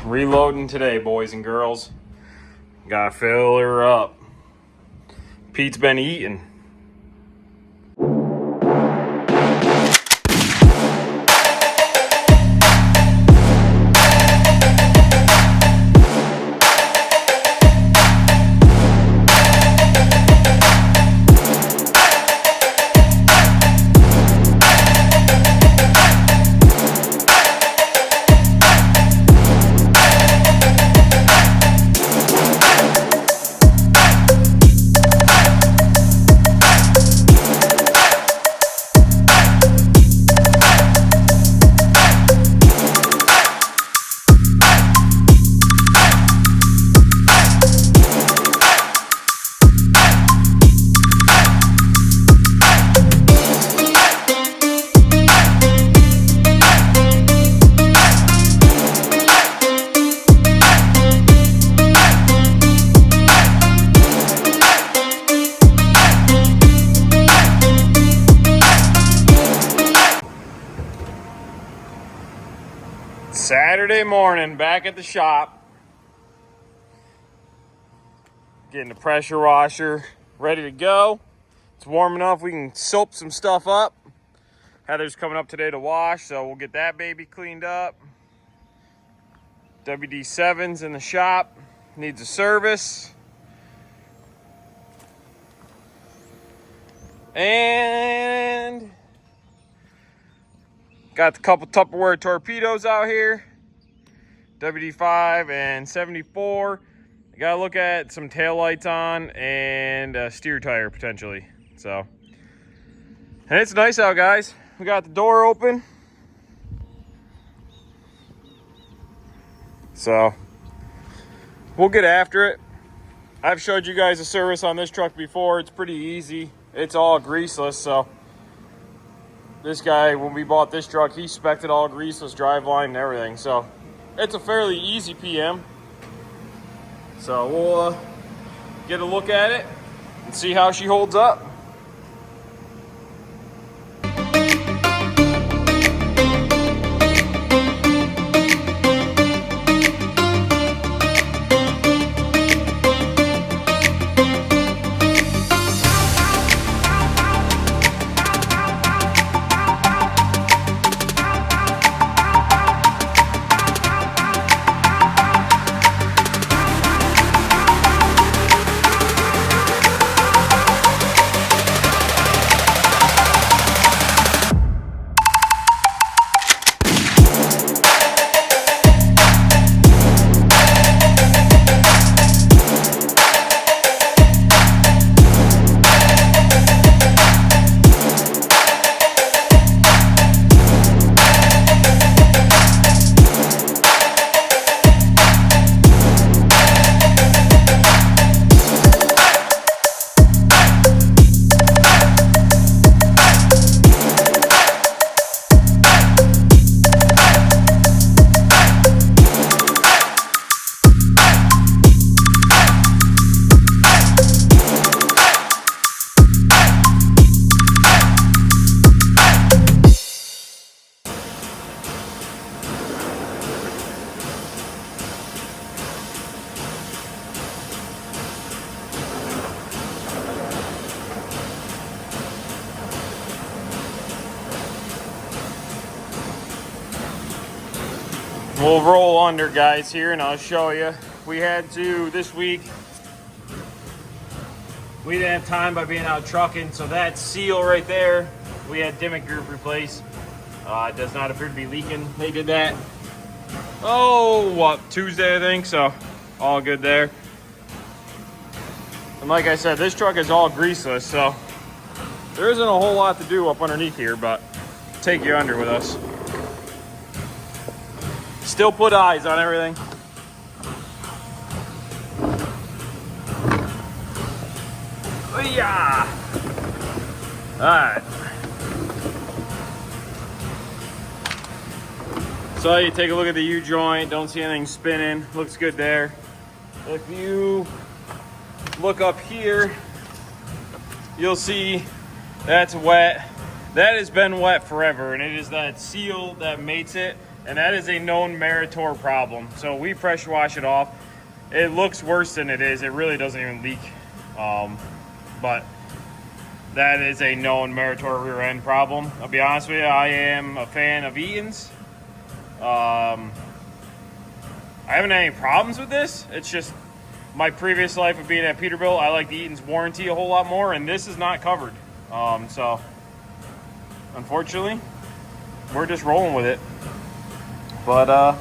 Reloading today, boys and girls. Gotta fill her up. Pete's been eating. Saturday morning, back at the shop. Getting the pressure washer ready to go. It's warm enough we can soap some stuff up. Heather's coming up today to wash, so we'll get that baby cleaned up. WD-7's in the shop, needs a service. And got a couple Tupperware torpedoes out here. WD-5 and 74. I gotta look at some taillights on and a steer tire potentially. So, and it's nice out, guys. We got the door open. So, we'll get after it. I've showed you guys the service on this truck before. It's pretty easy. It's all greaseless, so this guy, when we bought this truck, he spec'd it all greaseless, driveline and everything. So it's a fairly easy PM. So we'll get a look at it and see how she holds up. We'll roll under, guys, here, and I'll show you. We had to, this week, we didn't have time by being out trucking, so that seal right there, we had Dimmick Group replace. It does not appear to be leaking. They did that, Tuesday, I think, so all good there. And like I said, this truck is all greaseless, so there isn't a whole lot to do up underneath here, but take you under with us. Still put eyes on everything. Yeah. All right. So you take a look at the U-joint. Don't see anything spinning. Looks good there. If you look up here, you'll see that's wet. That has been wet forever, and it is that seal that mates it. and that is a known Meritor problem. So we pressure wash it off. It looks worse than it is. It really doesn't even leak. But that is a known Meritor rear end problem. I'll be honest with you, I am a fan of Eaton's. I haven't had any problems with this. It's just my previous life of being at Peterbilt, I like the Eaton's warranty a whole lot more, and this is not covered. So unfortunately, we're just rolling with it. But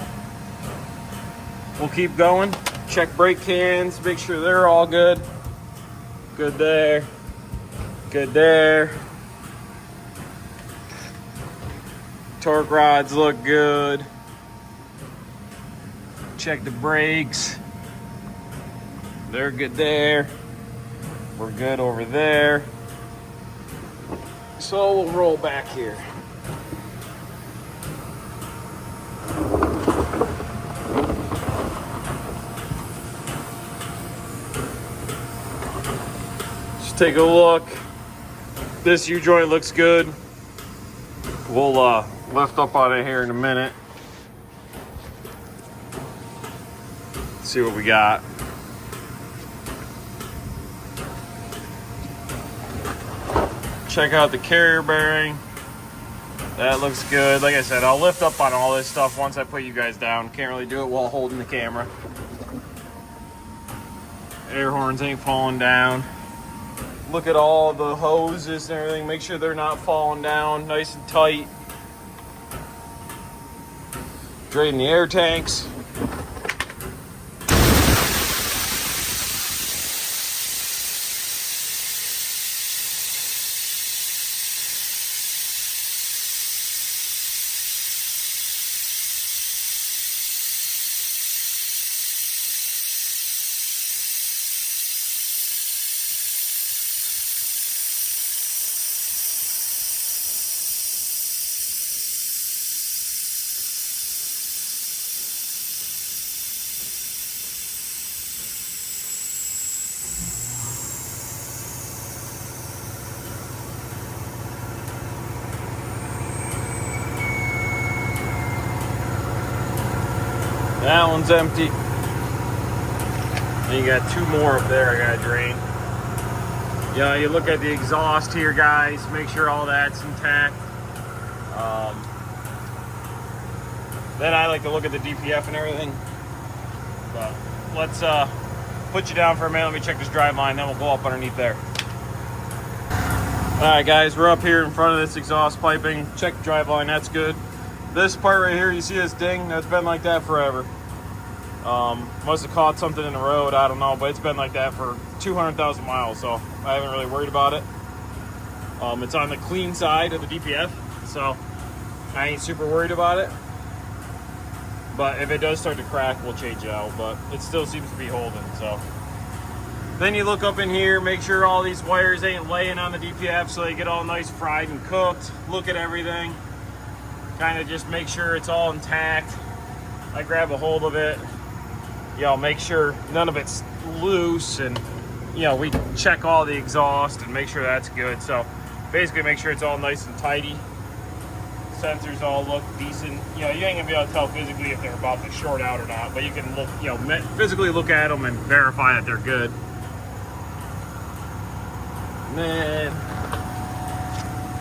we'll keep going. Check brake cans, make sure they're all good. Good there. Good there. Torque rods look good. Check the brakes. They're good there. We're good over there. So we'll roll back here. Just take a look. This U-joint looks good. We'll lift up on it here in a minute. See what we got. Check out the carrier bearing. That looks good. Like I said, I'll lift up on all this stuff once I put you guys down. Can't really do it while holding the camera. Air horns ain't falling down. Look at all the hoses and everything. Make sure they're not falling down. Nice and tight. Drain the air tanks. That one's empty. And you got two more up there I gotta drain. Yeah, you look at the exhaust here, guys. Make sure all that's intact. Then I like to look at the DPF and everything. But let's put you down for a minute. Let me check this drive line, then we'll go up underneath there. All right, guys, we're up here in front of this exhaust piping. Check the drive line, that's good. This part right here, you see this ding? That's been like that forever. Must have caught something in the road, I don't know, but it's been like that for 200,000 miles, so I haven't really worried about it. It's on the clean side of the DPF, so I ain't super worried about it. But if it does start to crack, we'll change it out, but it still seems to be holding, so. Then you look up in here, make sure all these wires ain't laying on the DPF so they get all nice fried and cooked. Look at everything. Kind of just make sure it's all intact. I grab a hold of it, make sure none of it's loose, and we check all the exhaust and make sure that's good. So basically make sure it's all nice and tidy. Sensors all look decent. You ain't gonna be able to tell physically if they're about to short out or not, but you can look, physically look at them and verify that they're good. And then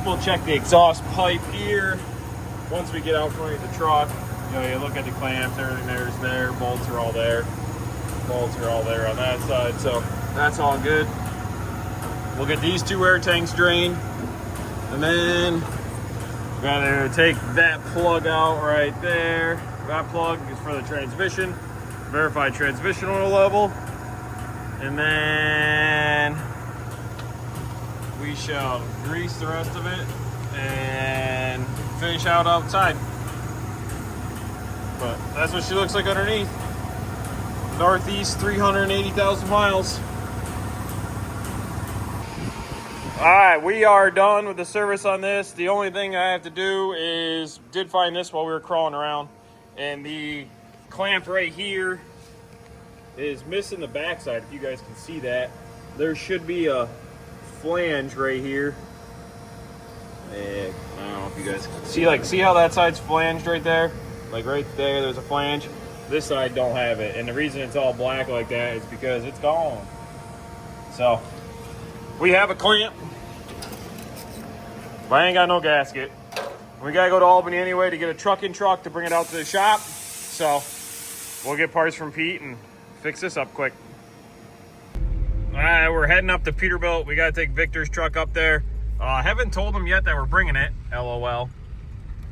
we'll check the exhaust pipe here. Once we get out front of the truck, you look at the clamps, everything there's there, bolts are all there. Bolts are all there on that side, so that's all good. We'll get these two air tanks drained, and then we're gonna take that plug out right there. That plug is for the transmission, verify transmission oil level, and then we shall grease the rest of it and finish out outside. But that's what she looks like underneath. Northeast, 380,000 miles. All right, we are done with the service on this. The only thing I have to do did find this while we were crawling around, and the clamp right here is missing the backside. If you guys can see that, there should be a flange right here. I don't know if you guys can see how that side's flanged right there. Like right there, there's a flange. This side don't have it. And the reason it's all black like that is because it's gone. So we have a clamp, but I ain't got no gasket. We gotta go to Albany anyway to get a trucking truck to bring it out to the shop. So we'll get parts from Pete and fix this up quick. All right, we're heading up to Peterbilt. We gotta take Victor's truck up there. Haven't told him yet that we're bringing it, LOL.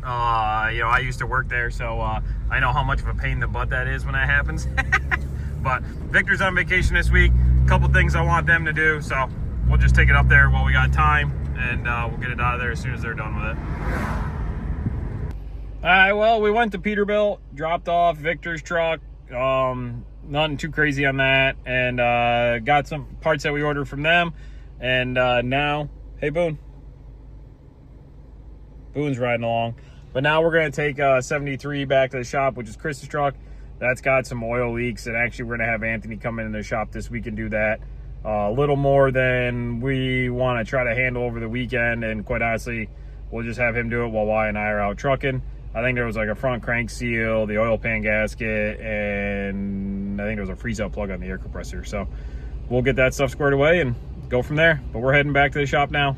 You know, I used to work there, so I know how much of a pain in the butt that is when that happens. But Victor's on vacation this week. A couple things I want them to do, so we'll just take it up there while we got time, and we'll get it out of there as soon as they're done with it. All right, well, we went to Peterbilt, dropped off Victor's truck. Nothing too crazy on that, and got some parts that we ordered from them. And now, hey, Boone. Boone's riding along. But now we're going to take 73 back to the shop, which is Chris's truck. That's got some oil leaks, and actually we're going to have Anthony come in the shop this week and do that. A little more than we want to try to handle over the weekend, and quite honestly, we'll just have him do it while Wyatt and I are out trucking. I think there was like a front crank seal, the oil pan gasket, and I think there was a freeze-out plug on the air compressor. So we'll get that stuff squared away and go from there. But we're heading back to the shop now.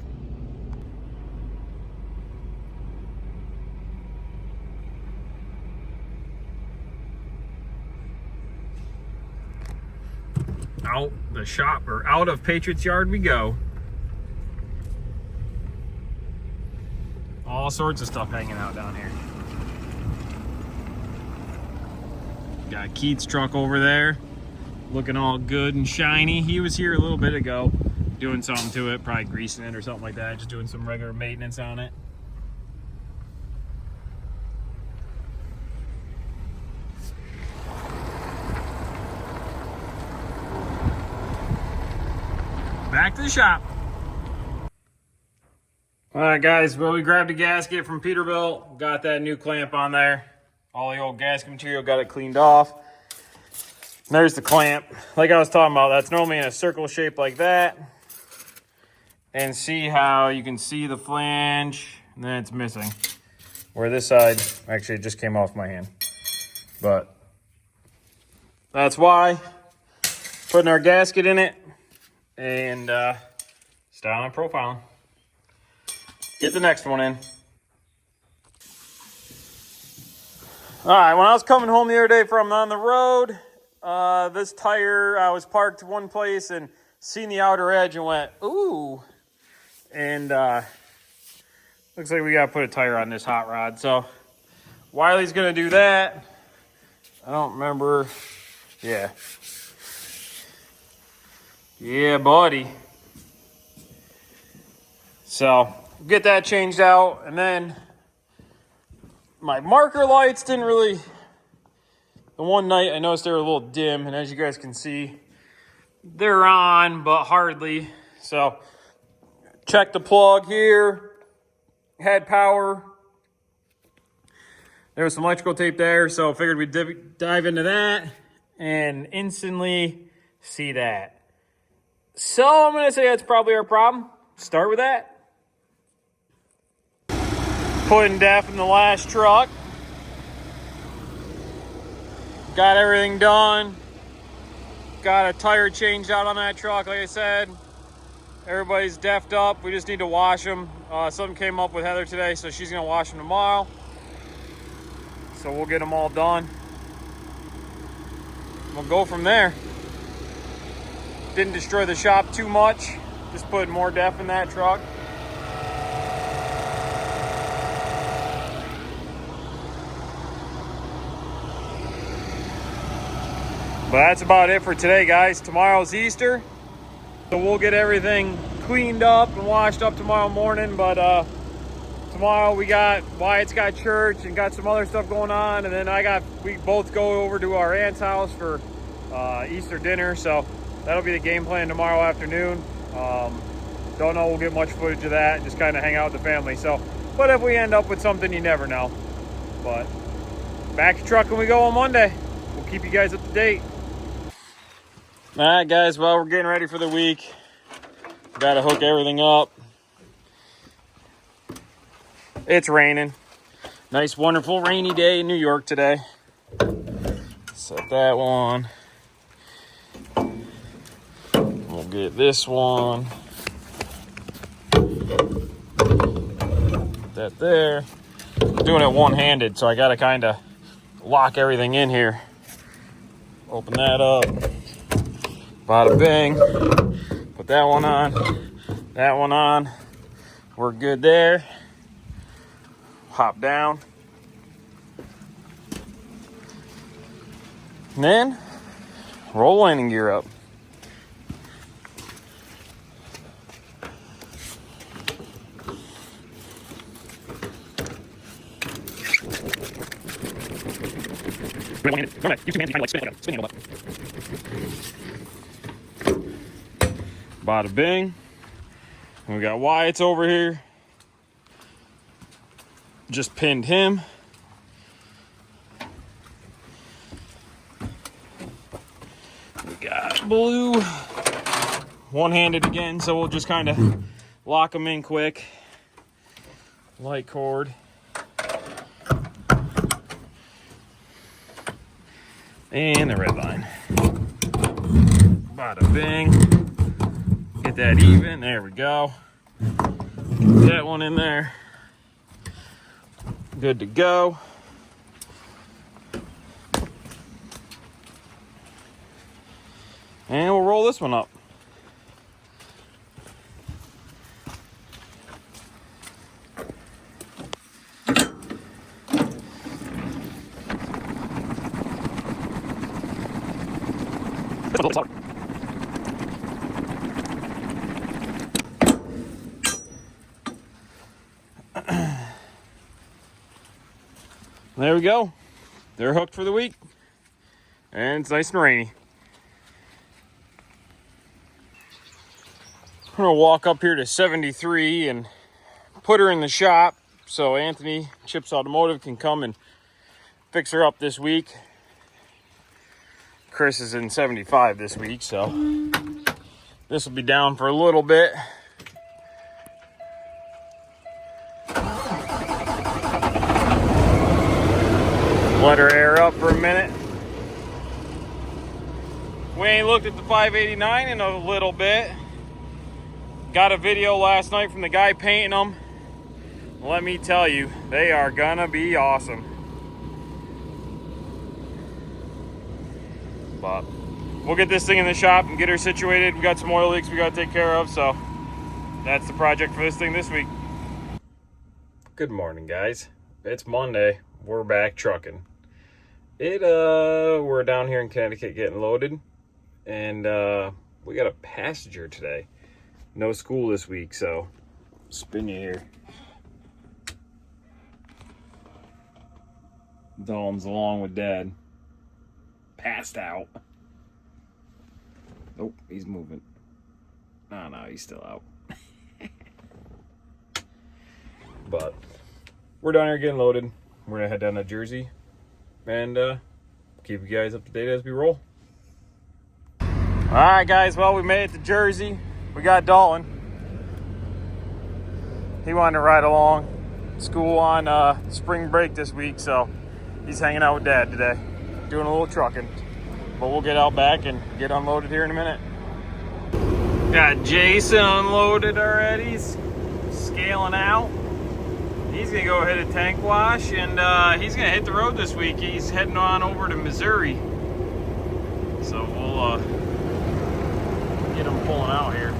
Out the shop, or out of Patriots Yard we go. All sorts of stuff hanging out down here. Got Keith's truck over there, looking all good and shiny. He was here a little bit ago doing something to it, probably greasing it or something like that, just doing some regular maintenance on it. Back to the shop. All right, guys, well, we grabbed a gasket from Peterbilt, got that new clamp on there. All the old gasket material, got it cleaned off. There's the clamp. Like I was talking about, that's normally in a circle shape like that. And see how you can see the flange, and then it's missing. Where this side, actually it just came off my hand. But that's why. Putting our gasket in it, and styling and profiling. Get the next one in. All right, when I was coming home the other day from on the road, this tire, I was parked one place and seen the outer edge and went, ooh. And looks like we got to put a tire on this hot rod. So Wiley's going to do that. I don't remember. Yeah. Yeah, buddy. So get that changed out, and then my marker lights didn't really, the one night I noticed they were a little dim, and as you guys can see, they're on, but hardly. So check the plug here, had power. There was some electrical tape there, so I figured we'd dive into that and instantly see that. So I'm going to say that's probably our problem. Start with that. Putting DEF in the last truck. Got everything done. Got a tire changed out on that truck, like I said. Everybody's DEF'd up. We just need to wash them. Something came up with Heather today, so she's going to wash them tomorrow. So we'll get them all done. We'll go from there. Didn't destroy the shop too much. Just put more DEF in that truck. But that's about it for today, guys. Tomorrow's Easter. So we'll get everything cleaned up and washed up tomorrow morning. But tomorrow Wyatt's got church and got some other stuff going on. And then we both go over to our aunt's house for Easter dinner. So that'll be the game plan tomorrow afternoon. Don't know we'll get much footage of that. Just kind of hang out with the family. So, but if we end up with something, you never know. But back to trucking we go on Monday. We'll keep you guys up to date. All right, guys. Well, we're getting ready for the week. Got to hook everything up. It's raining. Nice, wonderful, rainy day in New York today. Set that one. We'll get this one. Put that there. I'm doing it one-handed, so I gotta kind of lock everything in here. Open that up. Bada bing. Put that one on. That one on. We're good there. Hop down. And then roll landing gear up. Bada bing. And we got Wyatt's over here. Just pinned him. We got Blue. One-handed again, so we'll just kind of lock them in quick. Light cord. And the red line. Bada bing. Get that even. There we go. Get that one in there. Good to go. And we'll roll this one up. There we go. They're hooked for the week. And it's nice and rainy. I'm gonna walk up here to 73 and put her in the shop so Anthony, Chips Automotive, can come and fix her up this week. Chris is in 75 this week, so this will be down for a little bit. Let her air up for a minute. We ain't looked at the 589 in a little bit. Got a video last night from the guy painting them. Let me tell you, they are gonna be awesome. But we'll get this thing in the shop and get her situated. We got some oil leaks we gotta take care of, so that's the project for this thing this week. Good morning, guys. It's Monday. We're back trucking. We're down here in Connecticut getting loaded, and we got a passenger today. No school this week, so spin you here. Dalton's along with Dad. Passed out. Oh, he's moving. No, he's still out. But we're down here getting loaded. We're gonna head down to Jersey and keep you guys up to date as we roll. All right, guys. Well, we made it to Jersey. We got Dalton. He wanted to ride along. School on spring break this week, so he's hanging out with Dad today, doing a little trucking. But we'll get out back and get unloaded here in a minute. Got Jason unloaded already. He's scaling out. He's gonna go ahead and tank wash, and he's gonna hit the road this week. He's heading on over to Missouri. So we'll get him pulling out here.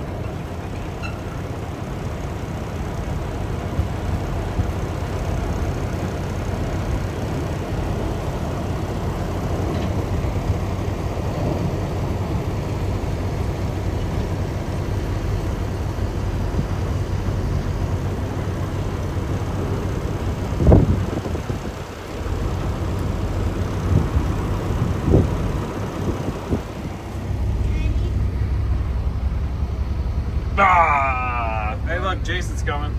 Hey, look, Jason's coming.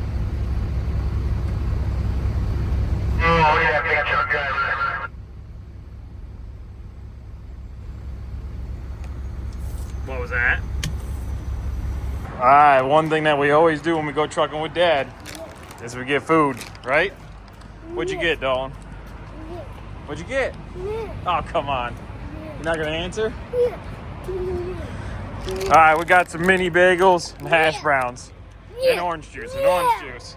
Oh, yeah, big truck driver. What was that? Alright, one thing that we always do when we go trucking with Dad is we get food, right? What'd you get, Dalton? What'd you get? Oh, come on. You're not gonna answer? All right, we got some mini bagels and hash browns and orange juice and orange juice.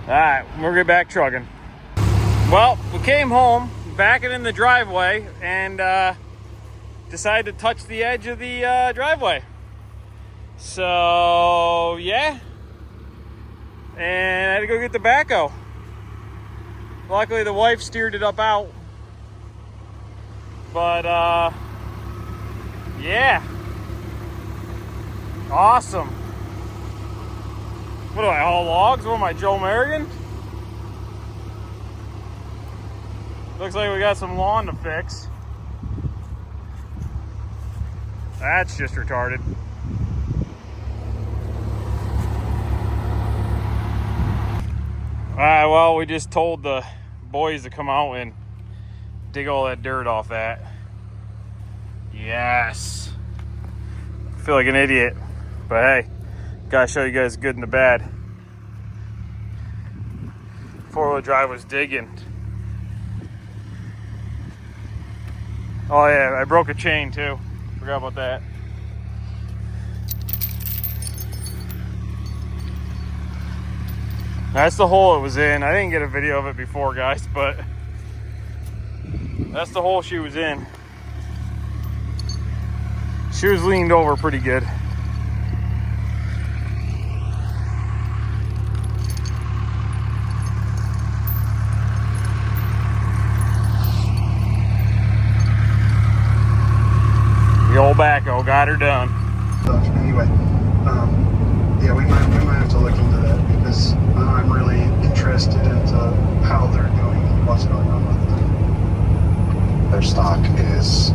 All right, we'll get back trucking. Well, we came home, backing in the driveway, and decided to touch the edge of the driveway. So, yeah. And I had to go get the backhoe. Luckily, the wife steered it up out. But, yeah. Awesome. What do I haul logs? What am I, Joe Marion? Looks like we got some lawn to fix. That's just retarded. Alright, well, we just told the boys to come out and dig all that dirt off that. Yes. I feel like an idiot, but hey, gotta show you guys the good and the bad. Four-wheel drive was digging. Oh yeah, I broke a chain too. Forgot about that. That's the hole it was in. I didn't get a video of it before, guys, but that's the hole she was in. She was leaned over pretty good. The old backhoe got her done. Anyway, yeah, we might have to look into that because I'm really interested into how they're doing and what's going on with them. Their stock has.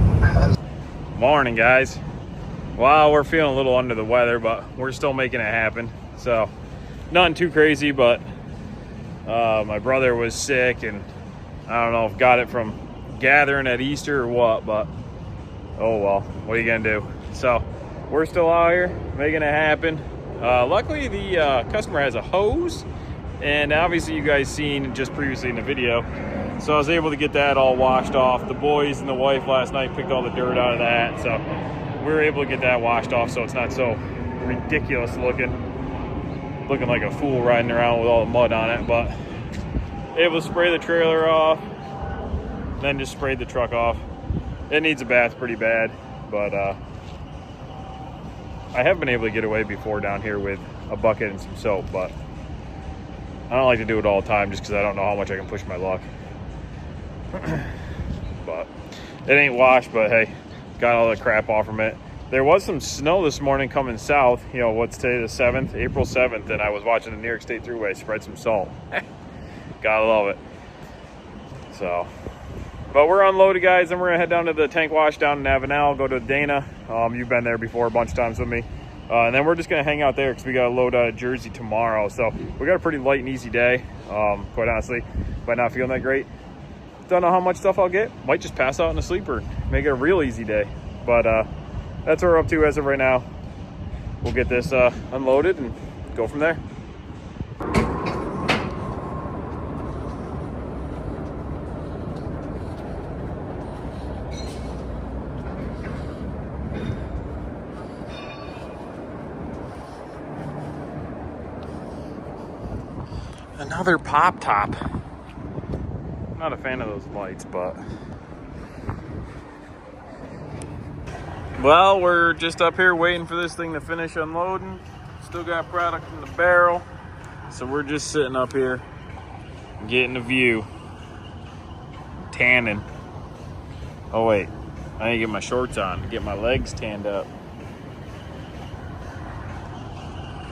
Morning, guys. Well, we're feeling a little under the weather, but we're still making it happen. So, nothing too crazy, but my brother was sick, and I don't know if got it from gathering at Easter or what, but oh well, what are you gonna do? So we're still out here making it happen. Luckily the customer has a hose, and obviously you guys seen just previously in the video, so I was able to get that all washed off. The boys and the wife last night picked all the dirt out of that, so we were able to get that washed off so it's not so ridiculous looking like a fool riding around with all the mud on it. But able to spray the trailer off, then just sprayed the truck off. It needs a bath pretty bad, but I have been able to get away before down here with a bucket and some soap, but I don't like to do it all the time just because I don't know how much I can push my luck. But it ain't washed, but hey, got all the crap off from it. There was some snow this morning coming south. You know, what's today, the 7th? April 7th, and I was watching the New York State Thruway spread some salt. Gotta love it. So, but we're unloaded, guys, and we're gonna head down to the tank wash down in Avenel, go to Dana. You've been there before a bunch of times with me. And then we're just gonna hang out there because we got to load out of Jersey tomorrow. So we got a pretty light and easy day, quite honestly, but not feeling that great. Don't know how much stuff I'll get. Might just pass out in a sleeper, make it a real easy day. But that's what we're up to as of right now. We'll get this unloaded and go from there. Another pop top. I'm not a fan of those lights, but well, we're just up here waiting for this thing to finish unloading. Still got product in the barrel, so we're just sitting up here getting a view, tanning. Oh wait, I need to get my shorts on to get my legs tanned up.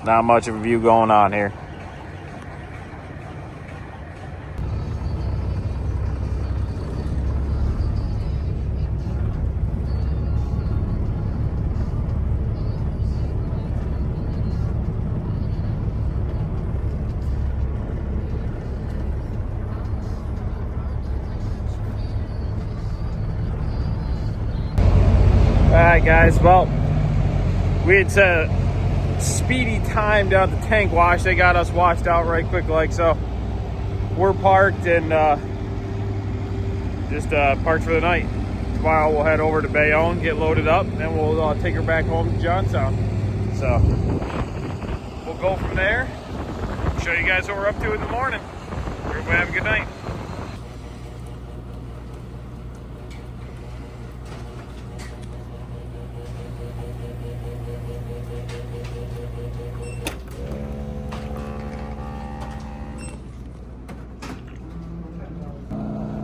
Not much of a view going on here. Alright guys, well, we had set speedy time down at the tank wash. They got us washed out right quick, like so. We're parked and just parked for the night. Tomorrow we'll head over to Bayonne, get loaded up, and then we'll take her back home to Johnstown. So we'll go from there. Show you guys what we're up to in the morning. Everybody have a good night.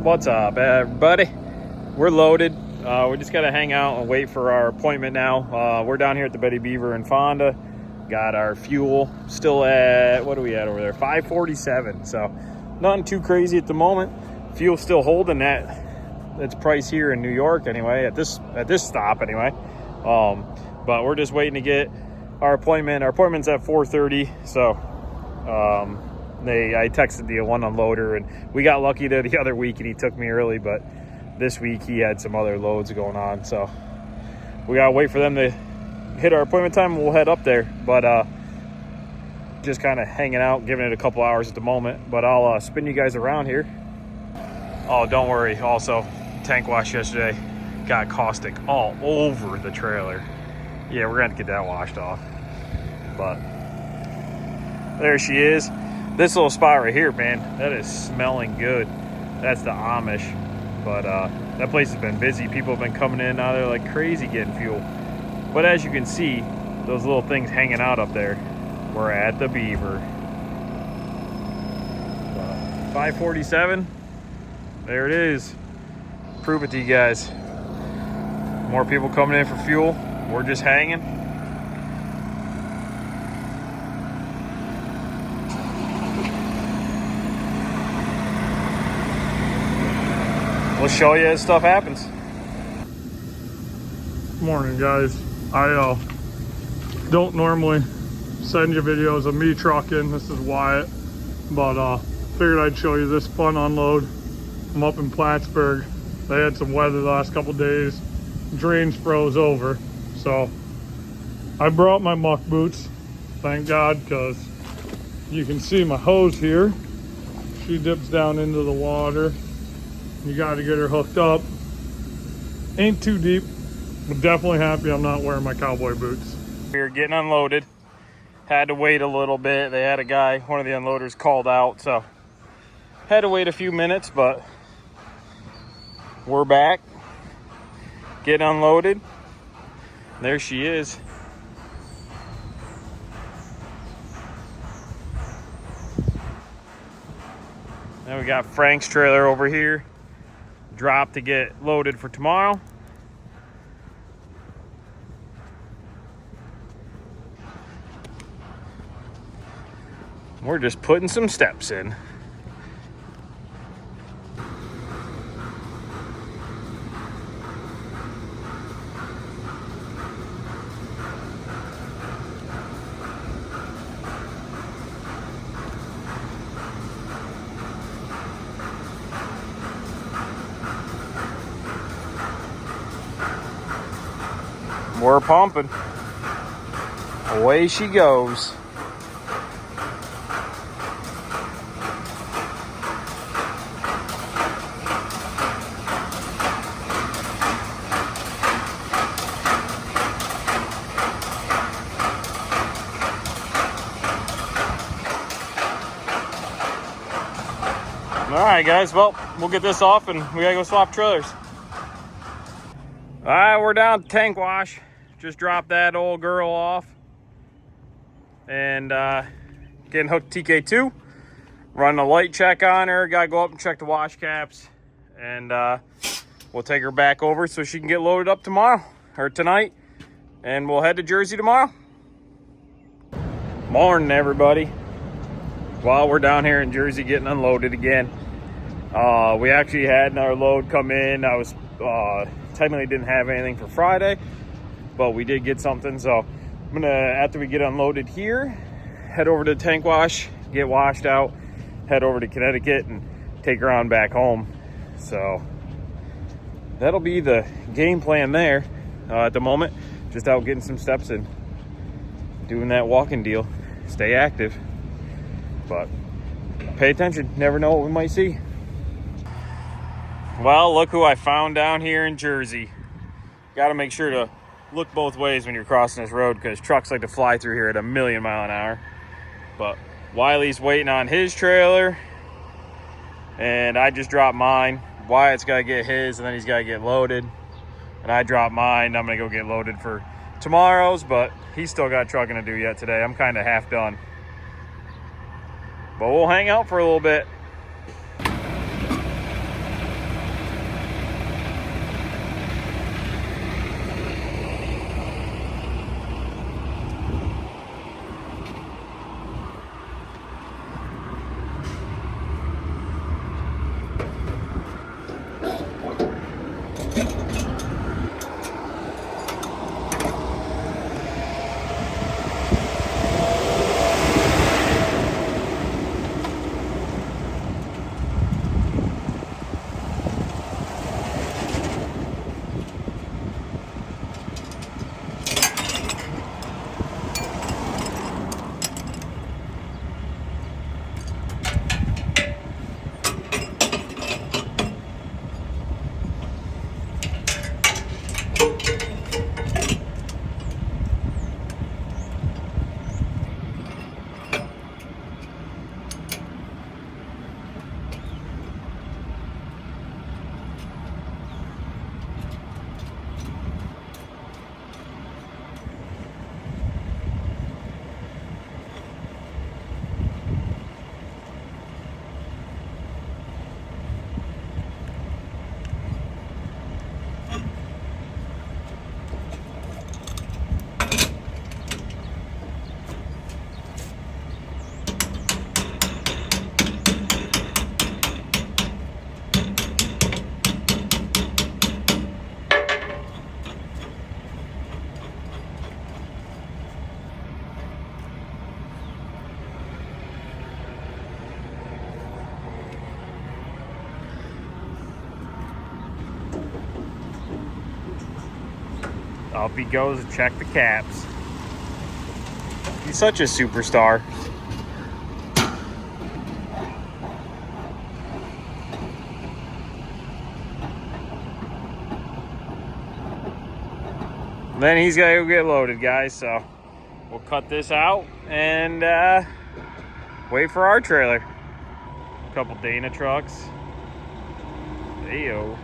What's up, everybody? We're loaded. We just gotta hang out and wait for our appointment now. We're down here at the Betty Beaver in Fonda. Got our fuel still at, what are we at over there? 547. So nothing too crazy at the moment. Fuel still holding that's price here in New York anyway, at this stop anyway. But we're just waiting to get our appointment. Our appointment's at 4:30. So I texted the one unloader, and we got lucky the other week and he took me early, but this week he had some other loads going on, so we gotta wait for them to hit our appointment time and we'll head up there. But just kind of hanging out, giving it a couple hours at the moment, but I'll spin you guys around here. Oh, don't worry, also tank wash yesterday got caustic all over the trailer. Yeah, we're gonna have to get that washed off. But there she is. This little spot right here, man, that is smelling good. That's the Amish. But that place has been busy. People have been coming in and out there like crazy getting fuel. But as you can see, those little things hanging out up there, we're at the Beaver. 547, there it is. Prove it to you guys. More people coming in for fuel. We're just hanging. We'll show you as stuff happens. Morning, guys. I don't normally send you videos of me trucking. This is Wyatt, but figured I'd show you this fun unload. I'm up in Plattsburgh. They had some weather the last couple days. Drains froze over, so I brought my muck boots. Thank God, because you can see my hose here. She dips down into the water. You got to get her hooked up. Ain't too deep, but definitely happy I'm not wearing my cowboy boots. We're getting unloaded. Had to wait a little bit. They had a guy, one of the unloaders called out, so had to wait a few minutes, but we're back. Getting unloaded. There she is. Then we got Frank's trailer over here. Drop to get loaded for tomorrow. We're just putting some steps in. We're pumping. Away she goes. All right, guys. Well, we'll get this off and we gotta go swap trailers. All right, we're down to tank wash. Just dropped that old girl off and getting hooked TK2. Running a light check on her. Gotta go up and check the wash caps, and we'll take her back over so she can get loaded up tomorrow or tonight, and we'll head to Jersey tomorrow. Morning, everybody. While we're down here in Jersey getting unloaded again, we actually had another load come in. I was technically didn't have anything for Friday, but we did get something. So I'm gonna, after we get unloaded here, head over to the tank wash, get washed out, head over to Connecticut and take her on back home. So that'll be the game plan there at the moment. Just out getting some steps in. doing that walking deal. Stay active. But pay attention. Never know what we might see. Well, look who I found down here in Jersey. Got to make sure to look both ways when you're crossing this road because trucks like to fly through here at 1,000,000 miles an hour. But Wiley's waiting on his trailer, and I just dropped mine. Wyatt's got to get his, and then he's got to get loaded. And I dropped mine. I'm going to go get loaded for tomorrow's, but he's still got trucking to do yet today. I'm kind of half done. But we'll hang out for a little bit. Up he goes to check the caps. He's such a superstar. Then he's got to go get loaded, guys. So we'll cut this out and wait for our trailer. A couple Dana trucks. Heyo.